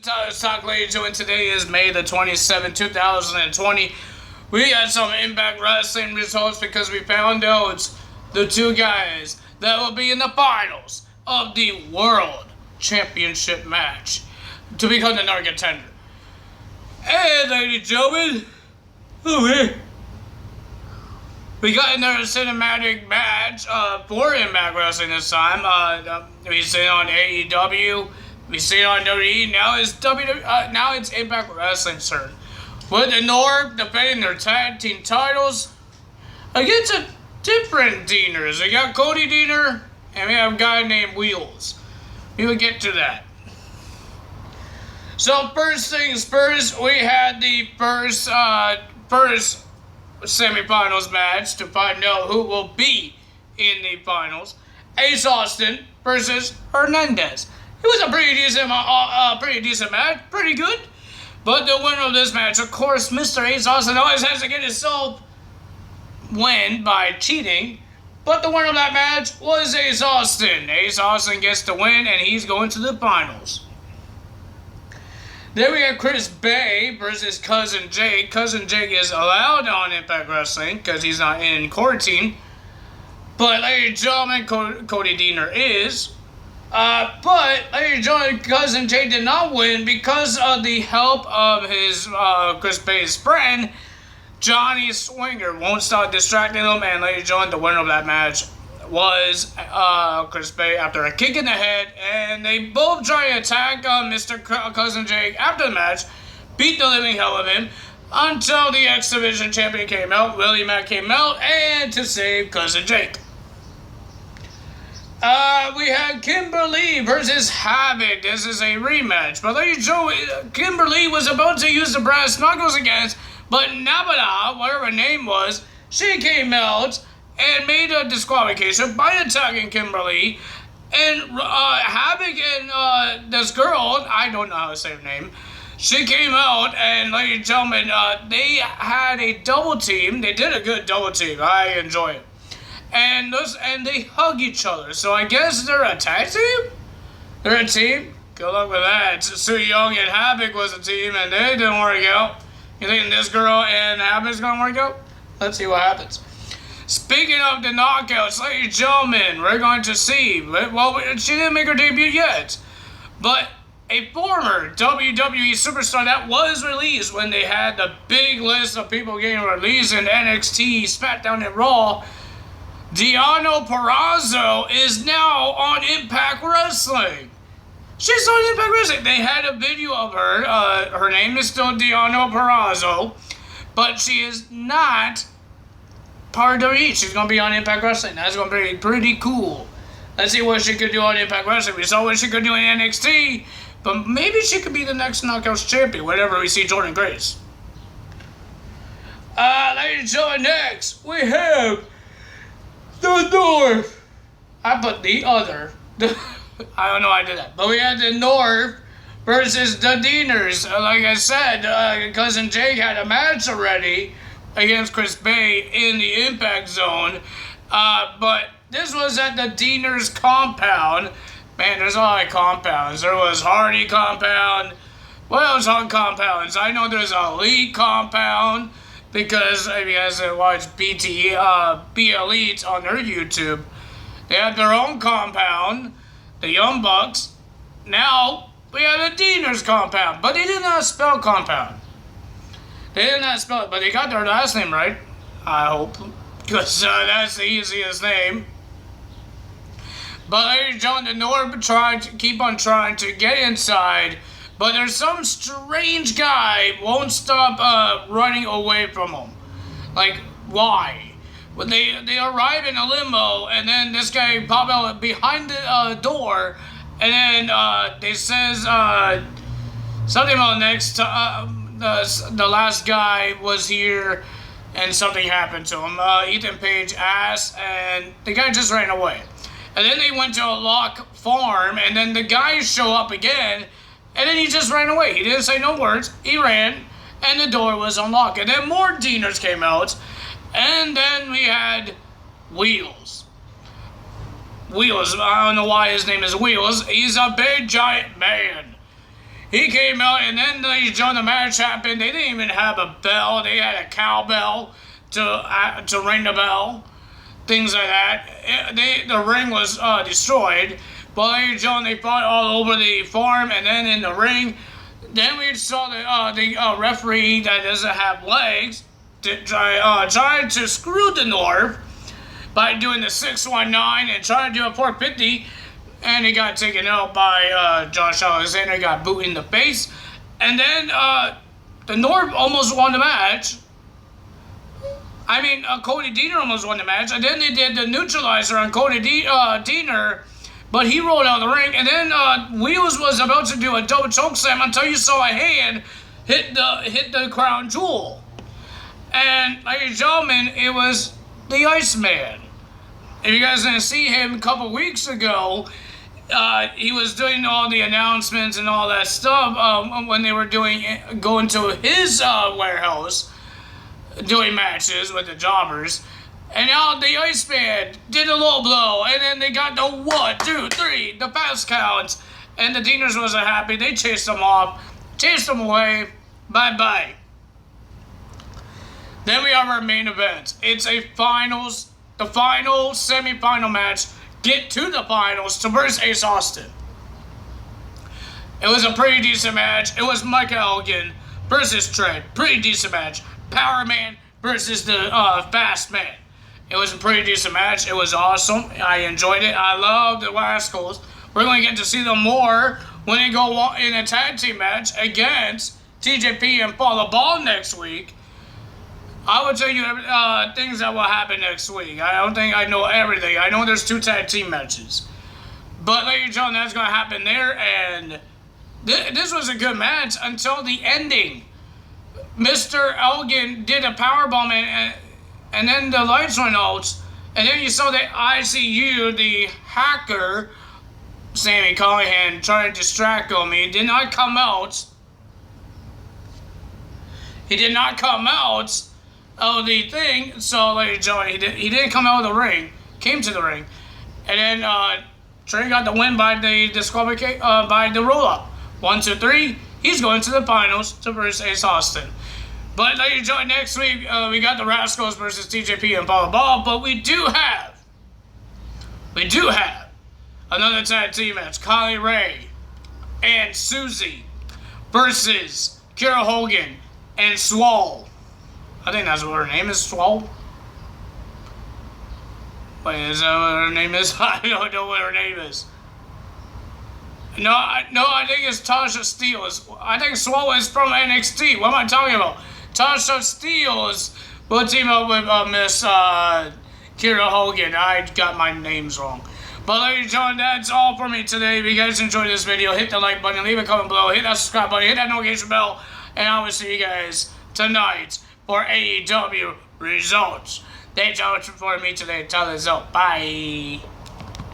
Talk Lady Joe, and today is May the 27th, 2020. We got some Impact Wrestling results because we found out the two guys that will be in the finals of the World Championship match to become the number contender. Hey, ladies and gentlemen. Okay. We got another cinematic match for Impact Wrestling this time. We seen on AEW. We see it on WWE. Now it's Impact Wrestling's turn. With the North defending their tag team titles against a different Deaners. We got Cody Deaner and we have a guy named Wheels. We will get to that. So first things first, we had the first semifinals match to find out who will be in the finals. Ace Austin versus Hernandez. It was a pretty decent match, pretty good. But the winner of this match, of course, Mr. Ace Austin always has to get himself win by cheating. But the winner of that match was Ace Austin. Ace Austin gets the win, and he's going to the finals. Then we have Chris Bay versus Cousin Jake. Cousin Jake is allowed on Impact Wrestling because he's not in quarantine. But, ladies and gentlemen, Cody Deaner is. But, ladies and gentlemen, Cousin Jake did not win because of the help of his Chris Bay's friend, Johnny Swinger. Won't stop distracting him, and ladies and gentlemen, the winner of that match was Chris Bay after a kick in the head, and they both try to attack Mr. Cousin Jake after the match, beat the living hell of him, until the X Division champion came out, Willie Mack came out, and to save Cousin Jake. We had Kimberly versus Havoc. This is a rematch. But ladies and gentlemen, Kimberly was about to use the brass knuckles against, but Nabala, whatever her name was, she came out and made a disqualification by attacking Kimberly. And Havoc and this girl, I don't know how to say her name, she came out, and ladies and gentlemen, they had a double team. They did a good double team. I enjoy it. And they hug each other. So I guess they're a tag team? They're a team? Good luck with that. Su Yung and Havoc was a team, and they didn't work out. You think this girl and Havoc's gonna work out? Let's see what happens. Speaking of the knockouts, ladies and gentlemen, we're going to see. Well, she didn't make her debut yet, but a former WWE superstar that was released when they had the big list of people getting released in NXT, SmackDown, and Raw, Deonna Purrazzo is now on Impact Wrestling. She's on Impact Wrestling. They had a video of her. Her name is still Deonna Purrazzo, but she is not part of WWE. She's going to be on Impact Wrestling. That's going to be pretty cool. Let's see what she could do on Impact Wrestling. We saw what she could do in NXT, but maybe she could be the next Knockouts champion whenever we see Jordynne Grace. Ladies and gentlemen, next we have the North. I put the other. I don't know why I did that. But we had the North versus the Deaners. Like I said, Cousin Jake had a match already against Chris Bay in the Impact Zone. But this was at the Deaners compound. Man, there's a lot of compounds. There was Hardy compound. What else on compounds? I know there's a Elite compound, because if you guys watch Be Elite on their YouTube, they have their own compound, the Young Bucks. Now, we have the Deaners compound, but they did not spell compound. They did not spell it, but they got their last name right, I hope, because that's the easiest name. But ladies and gentlemen, the North keep on trying to get inside, but there's some strange guy won't stop running away from them. Like, why? Well, they arrive in a limo, and then this guy pop out behind the door, and then they says something about next. The last guy was here, and something happened to him. Ethan Page asked, and the guy just ran away. And then they went to a lock farm, and then the guys show up again. And then he just ran away. He didn't say no words. He ran, and the door was unlocked. And then more Deaners came out. And then we had Wheels. Wheels, I don't know why his name is Wheels. He's a big, giant man. He came out, and then during the match happened, they didn't even have a bell. They had a cowbell to ring the bell, things like that. The ring was destroyed. But ladies and gentlemen, they fought all over the farm, and then in the ring. Then we saw the referee that doesn't have legs trying to screw the North by doing the 619 and trying to do a 450, and he got taken out by Josh Alexander. He got booted in the face, and then the North almost won the match. I mean, Cody Deaner almost won the match, and then they did the neutralizer on Cody Deaner. But he rolled out of the ring, and then Wheels was about to do a double choke slam until you saw a hand hit the crown jewel. And ladies and gentlemen, it was the Iceman. If you guys didn't see him a couple weeks ago, he was doing all the announcements and all that stuff when they were going to his warehouse, doing matches with the jobbers. And now the Iceman did a low blow, and then they got the 1, 2, 3, the fast counts, and the Deaners wasn't happy. They chased them off, chased them away, bye-bye. Then we have our main event. It's the final semi-final match, get to the finals to versus Ace Austin. It was a pretty decent match. It was Mike Elgin versus Trent, pretty decent match. Power Man versus the Fast Man. It was a pretty decent match. It was awesome. I enjoyed it. I love the Rascals. We're going to get to see them more when they go in a tag team match against TJP and Fall Ball next week. I will tell you things that will happen next week. I don't think I know everything. I know there's 2 tag team matches. But ladies and gentlemen, that's going to happen there. And this was a good match until the ending. Mr. Elgin did a powerbomb and then the lights went out, and then you saw the ICU, the hacker, Sami Callihan, trying to distract him. He did not come out. He did not come out of the thing, so ladies and gentlemen, he didn't come out of the ring. Came to the ring. And then Trey got the win by the disqualification, by the roll-up. 1, 2, 3. He's going to the finals to versus Ace Austin. But ladies and gentlemen, next week we got the Rascals versus TJP and Fall Ball. But we do have another tag team match. Kylie Ray and Susie versus Kiera Hogan and Swole. I think that's what her name is, Swole. Wait, is that what her name is? I don't know what her name is. No, I think it's Tasha Steelz. I think Swole is from NXT. What am I talking about? Tasha Steelz will team up with Miss Kiera Hogan. I got my names wrong. But ladies and gentlemen, that's all for me today. If you guys enjoyed this video, hit the like button, leave a comment below, hit that subscribe button, hit that notification bell, and I will see you guys tonight for AEW results. Thanks so much for me today. Tell us out. Bye.